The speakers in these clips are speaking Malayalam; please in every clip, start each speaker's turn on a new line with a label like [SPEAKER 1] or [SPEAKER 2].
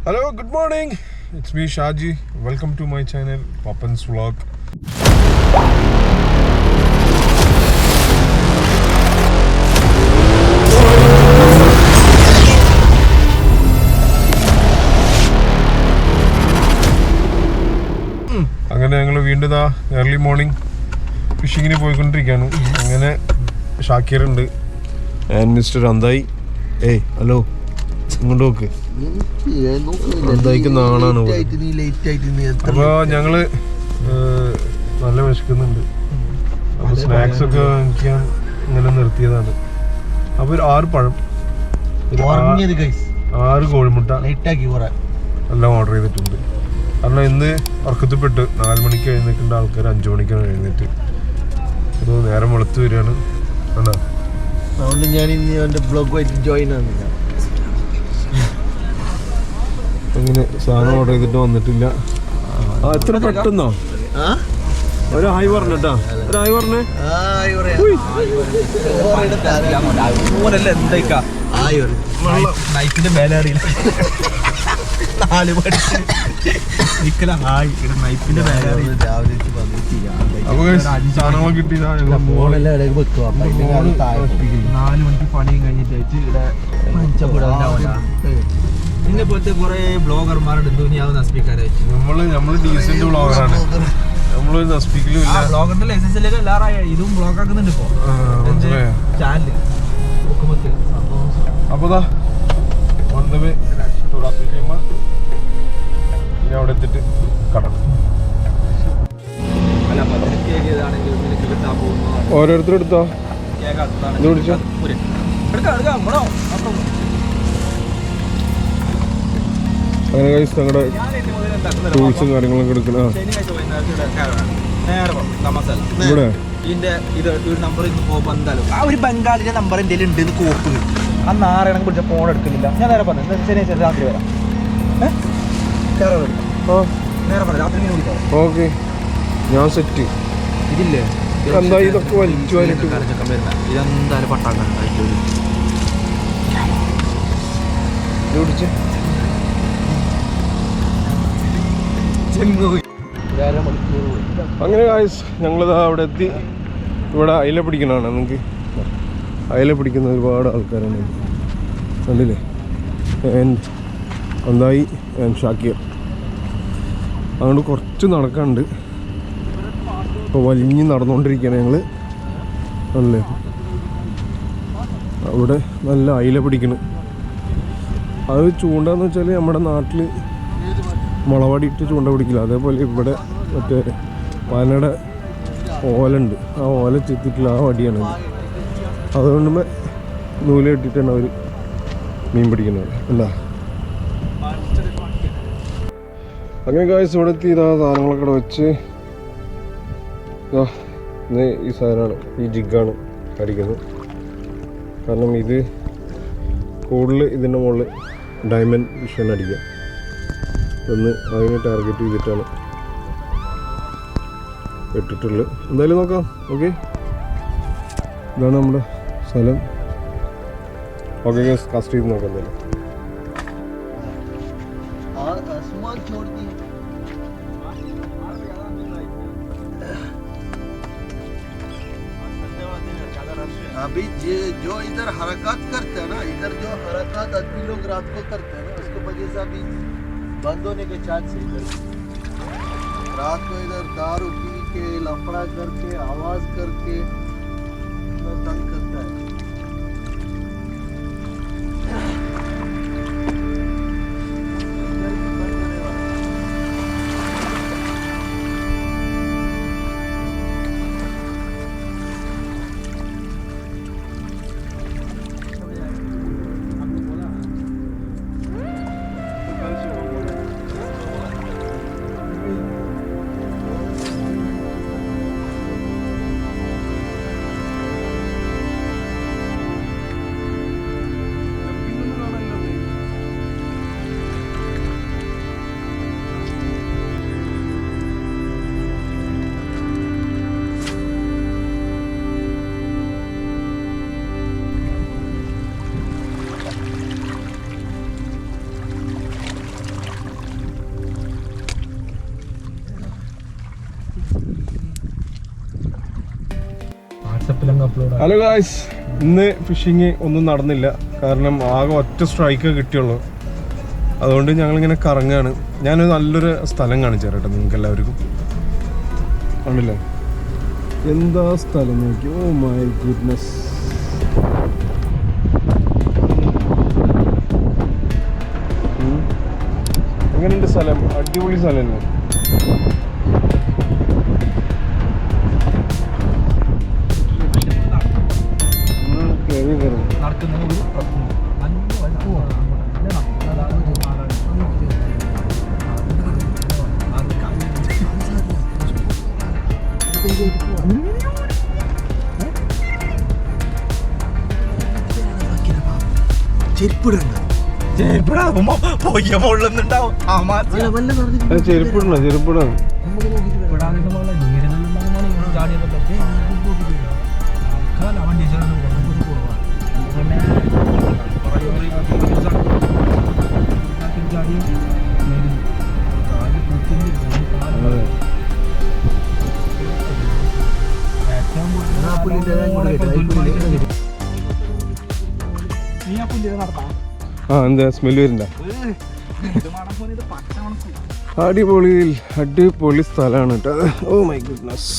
[SPEAKER 1] Hello, good morning. It's me Shaji. Welcome to my channel Papan's Vlog. അങ്ങനെ ഞങ്ങൾ വീണ്ടും ഏർലി മോർണിംഗ് ഫിഷിങ്ങിന് പോയിക്കൊണ്ടിരിക്കുകയാണ്. അങ്ങനെ ഷാക്കിർ ഉണ്ട് ആൻഡ് മിസ്റ്റർ അന്തായി. ഹലോ, ഇങ്ങോട്ട് നോക്ക്. അന്തായിക്ക് നാണാണ്. അപ്പോൾ ഞങ്ങള് നല്ല വിശക്കുന്നുണ്ട്. അപ്പോൾ സ്നാക്സ് ഒക്കെ വാങ്ങിക്കാൻ ഇങ്ങനെ നിർത്തിയതാണ്. അപ്പോൾ ഒരു 6 പഴം, 6 കോഴിമുട്ട എല്ലാം ഓർഡർ ചെയ്തിട്ടുണ്ട്. കാരണം ഇന്ന് ഉറക്കത്തിൽപ്പെട്ട് 4 മണിക്ക് എഴുന്നേക്കേണ്ട ആൾക്കാർ 5 മണിക്കാണ് എഴുന്നേറ്റ്. അപ്പോൾ നേരം വെളുത്ത് വരികയാണ്. ആണോ?
[SPEAKER 2] അതുകൊണ്ട് ഞാൻ ഇനി അവൻ്റെ ബ്ലോഗുമായിട്ട് ജോയിൻ ആവുന്നില്ല.
[SPEAKER 1] അങ്ങനെ സാധനം ഓർഡർ ചെയ്തിട്ട് വന്നിട്ടില്ല. എത്ര പെട്ടെന്നോ? ഒരു ഹായ് പറഞ്ഞിട്ടാ, ഒരു ഹായ് പറഞ്ഞേ.
[SPEAKER 2] നൈപ്പിന്റെ മേലെ അറിയില്ല. 4 മണി നൈപ്പിന്റെ മേലെ അറിയില്ല. രാവിലെ
[SPEAKER 1] സാധനങ്ങൾ കിട്ടി.
[SPEAKER 2] 4 മണിക്ക് പണിയും കഴിഞ്ഞിട്ട് നിന്നെ പോലത്തെ കുറെ ബ്ലോഗർമാരുണ്ട് ദുനിയാവ് നശിപ്പിക്കാനായിട്ട്.
[SPEAKER 1] നമ്മള് ഡീസന്റ് ബ്ലോഗറാണ്. നമ്മള് നശിപ്പിക്കലില്ല.
[SPEAKER 2] ബ്ലോഗറിന്റെ ലൈസൻസിലേക്ക് എല്ലാവരും ഇതും ബ്ലോഗ് ആക്കുന്നുണ്ട് ഇപ്പൊ ചാനല്.
[SPEAKER 1] അപ്പൊ അവിടെ എത്തിട്ട് കടന്നു. ഓരോരുത്തരും എടുത്തോ. ഇത് പിടിച്ചോ. അങ്ങനെ കഴിച്ച് ഞങ്ങളുടെ ടൂൾസും കാര്യങ്ങളൊക്കെ എടുക്കണം. ഇവിടെ
[SPEAKER 2] ഒരു ബംഗാളിന്റെ നമ്പർ എൻ്റെ ഉണ്ട് കോപ്പ്. ആ 6 പിടിച്ച ഫോൺ എടുക്കുന്നില്ല. ഞാൻ നേരെ പറഞ്ഞു ശനിയാഴ്ച രാത്രി വരാം. നേരെ പറഞ്ഞു രാത്രി വിളിക്കാം.
[SPEAKER 1] ഓക്കെ, ഞാൻ സെറ്റ്.
[SPEAKER 2] ഇതില്ലേ
[SPEAKER 1] എന്താ ഇതൊക്കെ വലിച്ചു വലിട്ട്
[SPEAKER 2] ഇതെന്തായാലും പട്ടാക്കാൻ
[SPEAKER 1] പിടിച്ച് അങ്ങനെ ഞങ്ങളിത് അവിടെ എത്തി. ഇവിടെ അയില പിടിക്കണതാണ്. നിങ്ങൾക്ക് അയില പിടിക്കുന്ന ഒരുപാട് ആൾക്കാരാണ് കണ്ടില്ലേ. അന്തായി ഷാക്കിർ. അതുകൊണ്ട് കുറച്ച് നടക്കാനുണ്ട്. ഇപ്പോൾ വലിഞ്ഞ് നടന്നുകൊണ്ടിരിക്കുകയാണ് ഞങ്ങൾ. അല്ലേ, അവിടെ നല്ല അയില പിടിക്കണം. അത് ചൂണ്ടെന്ന് വെച്ചാൽ നമ്മുടെ നാട്ടിൽ മുളവടിയിട്ട് ചൂണ്ട പിടിക്കില്ല. അതേപോലെ ഇവിടെ മറ്റേ പനയുടെ ഓലുണ്ട്. ആ ഓല ചെത്തിയിട്ടുള്ള ആ വടിയാണ്. അതുകൊണ്ട് നൂല് കെട്ടിയിട്ടാണ് അവർ മീൻ പിടിക്കുന്നത്. അല്ല അങ്ങനെ കാഴ്ച ഇവിടെ എത്തി. സാധനങ്ങളൊക്കെ ഇവിടെ വെച്ച് ഈ സാധനമാണ്, ഈ ജിഗാണ് അടിക്കുന്നത്. കാരണം ഇത് കൂടുതൽ ഇതിൻ്റെ മുകളിൽ ഡയമണ്ട് ഫിഷാണ് അടിക്കുക. ഒന്ന് അതിനെ ടാർഗറ്റ് ചെയ്തിട്ടാണ് ഇട്ടിട്ടുള്ളത്. എന്തായാലും നോക്കാം. ഓക്കെ, ഇതാണ് നമ്മുടെ സ്ഥലം. ഓക്കെ, കാസ്റ്റ് ചെയ്ത് നോക്കാം എന്തായാലും.
[SPEAKER 2] अभी जो इधर हरकत करते हैं ना, इधर जो हरकत आदमी लोग रात को करते हैं ना, उसके वजह से अभी बंद होने के चांस है। इधर रात को इधर दारू पी के लफड़ा करके आवाज करके तंग करता है।
[SPEAKER 1] ഹലോ ഗായ്സ്, ഇന്ന് ഫിഷിങ് ഒന്നും നടന്നില്ല. കാരണം ആകെ ഒറ്റ സ്ട്രൈക്കേ കിട്ടിയുള്ളൂ. അതുകൊണ്ട് ഞങ്ങളിങ്ങനെ കറങ്ങാണ്. ഞാനൊരു നല്ലൊരു സ്ഥലം കാണിച്ചു തരാം കേട്ടോ നിങ്ങൾക്ക് എല്ലാവർക്കും. കണ്ടില്ലേ എന്താ സ്ഥലം നോക്കി. Oh my goodness. എങ്ങനെയുണ്ട് സ്ഥലം? അടിപൊളി സ്ഥലം തന്നെ. ചെരുപ്പിടണം ചെരുപ്പിടണം. ആ എന്താ സ്മെല് വരണ്ട. അടിപൊളി സ്ഥലമാണ് കേട്ടോ. Oh my goodness.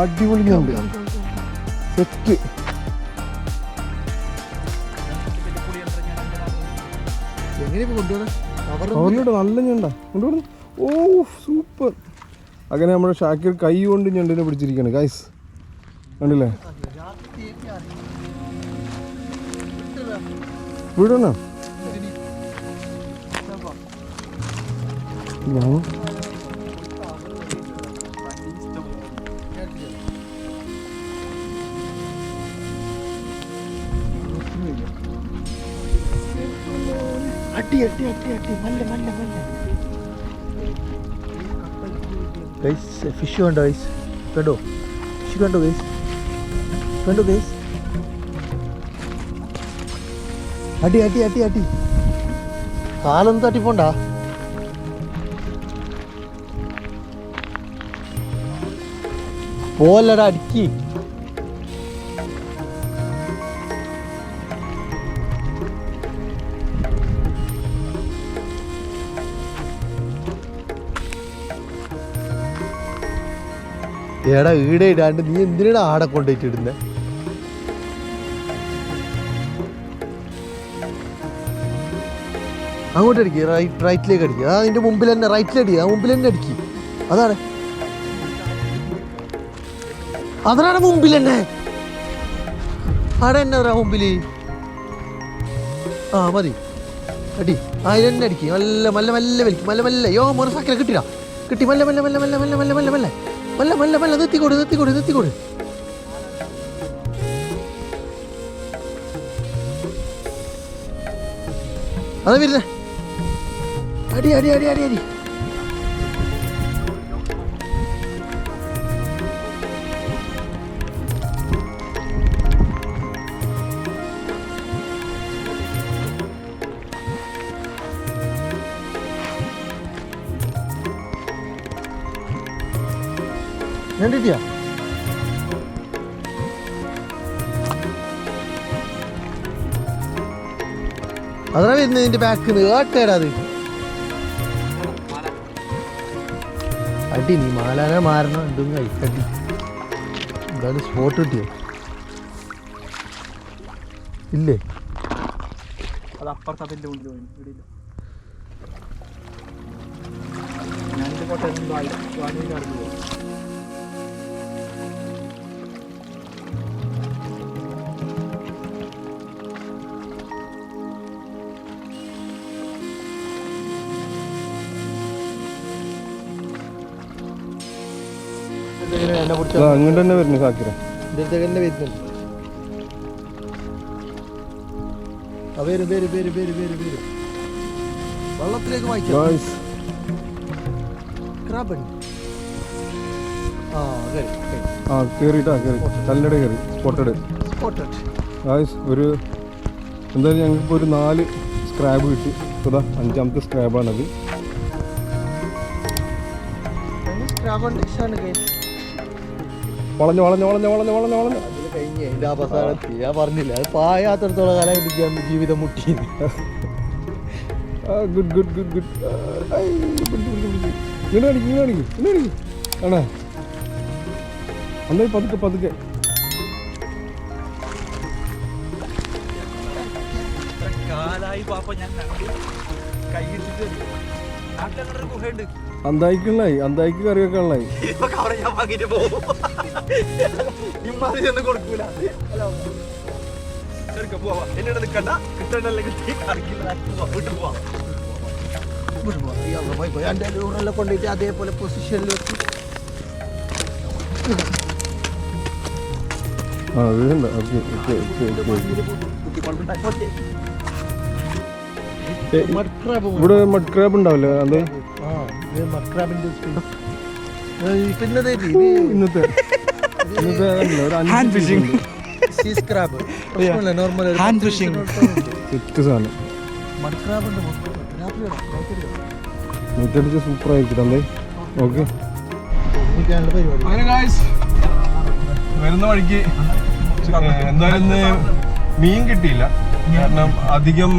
[SPEAKER 1] അടിപൊളി സെറ്റ്. നല്ല ഞണ്ട കൊണ്ടുവരുന്നു. Oh super. അങ്ങനെ നമ്മുടെ ഷാക്കിർ കൈ കൊണ്ട് ഞണ്ടിനെ പിടിച്ചിരിക്കുകയാണ് ഗൈസ്. കണ്ടില്ലേ? വീടണ ഞാൻ
[SPEAKER 2] ഫിഷ് കണ്ടോ ഗൈസ്? കണ്ടോ ഫിഷ് കണ്ടോ ഗൈസ്? കണ്ടോ ഗൈസ്? അടി അടി അടി അടി. കാലൊന്നും തട്ടിപ്പോണ്ട. പോലടാ അടിക്കി. എടാ ഈടെ ഇടാണ്ട് നീ എന്തിനാണ് ആടെ കൊണ്ടുപോയിട്ട് ഇടുന്നത്? അങ്ങോട്ട് അടിക്കുക, റൈറ്റിലേക്ക് അടിക്കുക. ആ നിന്റെ മുമ്പിൽ തന്നെ റൈറ്റിലടിക്കുക. ആ മുമ്പിൽ തന്നെ അടിക്കുക. അതാണ് മുമ്പിൽ തന്നെ. ആടെ തന്നെ അതാ മുമ്പിൽ. ആ മതി അടി. അതിൽ തന്നെ അടിക്കുക. നല്ല മല്ല മെല്ലെ വലിക്കും. മല്ല മെല്ലെ. യോ മോനസാക്കില്ല കിട്ടില്ല. കിട്ടി. മല്ല മെല്ലെ മെല്ലെ മെല്ലെ മെല്ലെ മെല്ലെ മെല്ലെ മെല്ലെ മെല്ലെ മെല്ലെ മെല്ലെ നിർത്തിക്കോട് നിർത്തിക്കോട് നിർത്തിക്കോട്. അതാ വരുന്നേ. അടി അടി അടി അടി അടി. കണ്ടിട്ടിയാ? അതാ വരുന്നത് നിന്റെ ബാക്കിൽ നിന്ന്. കേട്ടേടാ അത്. അടി നീ മാലാനെ മാറണം. എന്തെങ്കിലും കഴിക്കടി. എന്തായാലും സ്പോട്ട് കിട്ടിയോ? ഇല്ലേ?
[SPEAKER 3] അത് അപ്പുറത്തെ മുന്നിൽ പോയി. ഞാനിത് കോട്ടയം
[SPEAKER 1] അങ്ങോട്ട് തന്നെ വരുന്നു സാക്കിര.
[SPEAKER 2] വെള്ളത്തിലേക്ക് വായിക്കാം.
[SPEAKER 1] ആ കയറിയിട്ടാ കയറി കല്ലട കയറി സ്പോട്ടഡ് ഗായ്സ്. ഒരു എന്തായാലും ഞങ്ങൾക്കിപ്പോൾ ഒരു 4 സ്ക്രാബ് കിട്ടി. ഇപ്പോൾ 5ാമത്തെ സ്ക്രാബാണത്. വളഞ്ഞു വളഞ്ഞു വളഞ്ഞു വളഞ്ഞു വളഞ്ഞു വളഞ്ഞു
[SPEAKER 2] കഴിഞ്ഞ് എൻ്റെ അവസാനത്തി ഞാൻ പറഞ്ഞില്ല അത് പായാത്രത്തോളം കാലം എനിക്ക് ജീവിതം മുട്ടി.
[SPEAKER 1] Good good good good. ഇങ്ങനെ അടിക്കും ഇങ്ങനെ അടിക്കും ഇങ്ങനെ അടിക്കും ആണോ? എന്നായി പതുക്കെ പതുക്കെ. അന്തായിക്കുള്ളായി അന്തായിക്ക് കറി വെക്കാനുള്ളായി.
[SPEAKER 2] കൊണ്ടിട്ട് അതേപോലെ പൊസിഷനിൽ വെച്ച്
[SPEAKER 1] ആ വീണ്ട. Okay okay okay okay. ഇവിടെ മഡ് ക്രാബ് ഉണ്ടാവില്ലേ? അത്
[SPEAKER 2] പിന്നെ
[SPEAKER 1] ഇന്നത്തെ ഇന്നത്തെ ഒരു 5 സെറ്റ് സാധനം നൂറ്റടിച്ച് സൂപ്പർ ആയിക്കിട്ടേ. ഓക്കെ അങ്ങനെ ഗായ്സ് വരുന്ന വഴിക്ക് എന്തായാലും ഇന്ന് മീൻ കിട്ടിയില്ല. കാരണം അധികം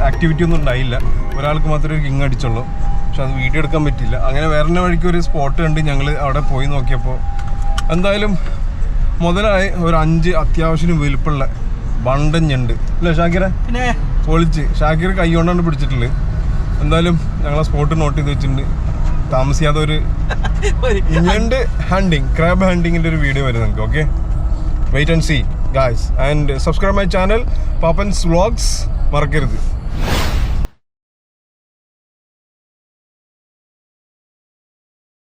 [SPEAKER 1] ആക്ടിവിറ്റി ഒന്നും ഉണ്ടായില്ല. ഒരാൾക്ക് മാത്രമേ ഒരു കിങ് അടിച്ചുള്ളൂ. പക്ഷെ അത് വീഡിയോ എടുക്കാൻ പറ്റില്ല. അങ്ങനെ വരുന്ന വഴിക്ക് ഒരു സ്പോട്ട് കണ്ട് ഞങ്ങൾ അവിടെ പോയി നോക്കിയപ്പോൾ എന്തായാലും മുതലായി ഒരു 5 അത്യാവശ്യം വലുപ്പമുള്ള വണ്ടൻ ഞണ്ട് അല്ലേ ഷാക്കിറെ? പൊളിച്ച് ഷാക്കിർ കൈ കൊണ്ടാണ് പിടിച്ചിട്ടുള്ളത്. എന്തായാലും ഞങ്ങളെ സ്പോട്ട് നോട്ട് ചെയ്ത് വെച്ചിട്ടുണ്ട്. താമസിയാതെ ഒരു ഞണ്ട് ഹണ്ടിങ് ക്രാബ് ഹണ്ടിങ്ങിൻ്റെ ഒരു വീഡിയോ വരും നിങ്ങൾക്ക്. Okay wait and see guys and subscribe my channel Pappans vlogs മറക്കരുത്.